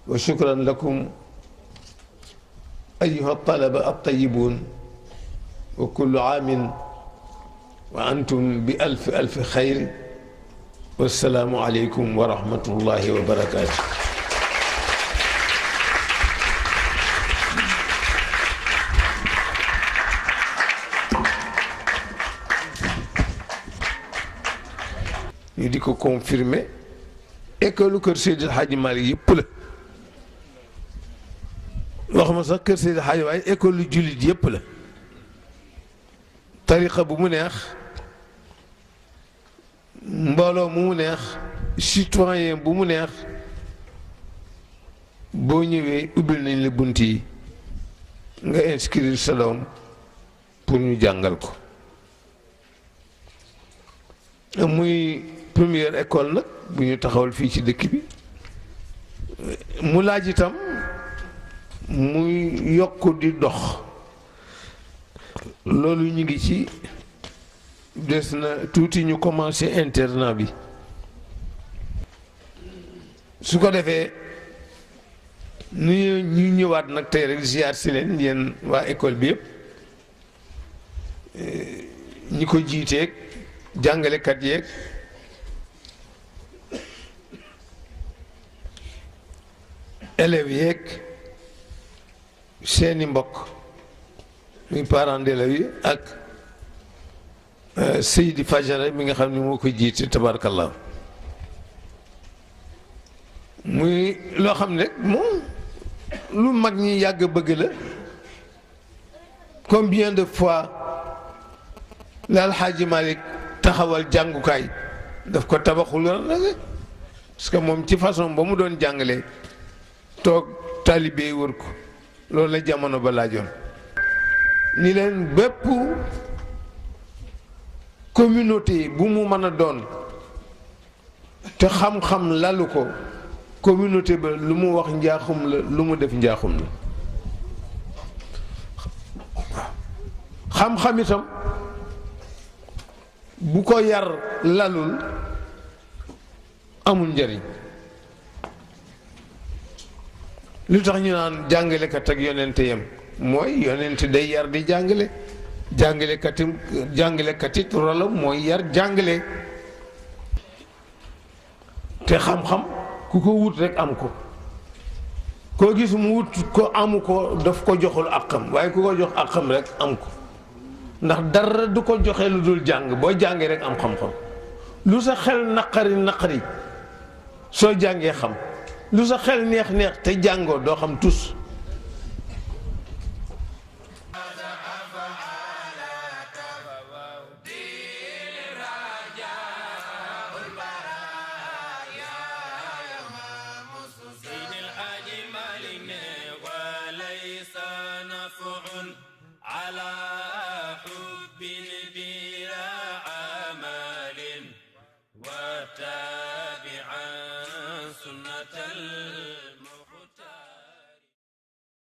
وشكرا لكم أيها الطلبة الطيبون، وكل عام وأنتم بألف ألف خير، والسلام عليكم ورحمة الله وبركاته. ñu di ko confirmer école kër Seydi El Hadji Malick yëpp la waxuma sax kër Seydi El Hadji waaye école jullit yëpp la. tariqa bu mu neex, mbooloo mu neex, citoyen bu mu neex, boo ñëwee ubbil nañ la bunt yi nga inscrire sa doom pour ñu jàngal ko. muy première école nag bu ñu taxawal fii ci dëkk bi, mu laaj itam muy yokk di dox. loolu ñu ngi ci, des na tuuti ñu commencé internat bi. su ko defee ñu ñëwaat nag tey rek ziar si leen yéen waa école bi yëpp, ñi ko jiiteeg jàngalekat yeeg élèves yeeg seeni mbokk muy parents d'élèves yi ak Seydi Fajara mi nga xam ne moo ko jiite tabarakallah. muy loo xam ne moom lu mag ñi yàgg bëgg la. combien de fois la El Hadji Malick taxawal jàngukaay daf ko tabaxul la parce que moom ci façon ba mu doon jàngalee toog taalibe wër ko loolu la jamono ba laajoon. ni leen bépp communauté bu mu mën a doon te xam-xam lalu ko, communauté ba lu mu wax njaaxum la, lu mu def njaaxum la. xam-xam itam bu ko yar lalul amul njariñ. lu tax ñu naan jàngalekat ak yonente yam mooy yonent day yar di jàngale, jàngalekat it rolam mooy yar jàngale. te xam-xam ku ko wut rek am ko, koo gis mu wut ko amu ko daf ko joxul àqam, waaye ku ko jox àqam rek am ko. ndax dara du ko joxe lu dul jàng, boo jàngee rek am xam-xam. lu sa xel naqari soo jàngee xam, lu sa xel neex te jàngoo doo xam tus.